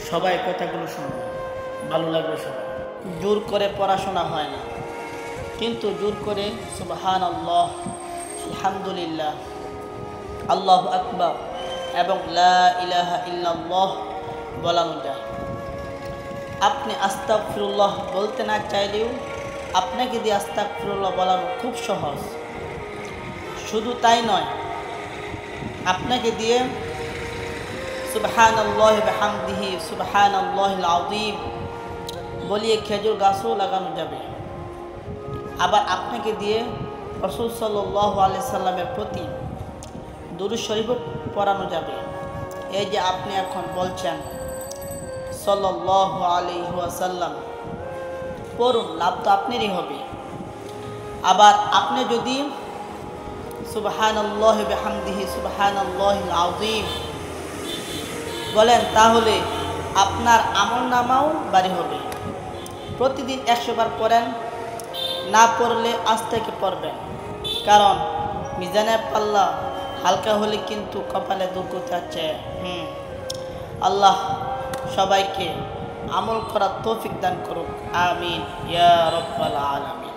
সবাই কথাগুলো শুনবে, ভালো লাগবে সবাই। জোর করে পড়াশোনা হয় না, কিন্তু জোর করে সুবহানাল্লাহ, আলহামদুলিল্লাহ, আল্লাহু আকবার এবং লা ইলাহা ইল্লাল্লাহ বলানো যায়। আপনি আস্তাগফিরুল্লাহ বলতে না চাইলেও আপনাকে দিয়ে আস্তাগফিরুল্লাহ বলানো খুব সহজ। শুধু তাই নয়, আপনাকে দিয়ে সুবহানাল্লাহি বিহামদিহি সুবহানাল্লাহিল আযীম বলিয়ে খেজুর গাছও লাগানো যাবে। আবার আপনাকে দিয়ে রাসূল সাল্লাল্লাহু আলাইহি সাল্লামের প্রতি দুরূদ শরীফও পড়ানো যাবে। এই যে আপনি এখন বলছেন সাল্লাল্লাহু আলাইহি ওয়াসাল্লাম, পড়ুন, লাভ তো আপনারই হবে। আবার আপনি যদি সুবহানাল্লাহি বিহামদিহি সুবহানাল্লাহিল আযীম বলেন, তাহলে আপনার আমলনামাও ভারী হবে। প্রতিদিন 100 বার পড়েন, না পড়লে আজ থেকে পড়বেন, কারণ মিজানের পাল্লা হালকা হলে কিন্তু কপালে দুর্গতি আছে। আল্লাহ সবাইকে আমল করার তৌফিক দান করুক, আমিন ইয়া রাব্বাল আলামিন।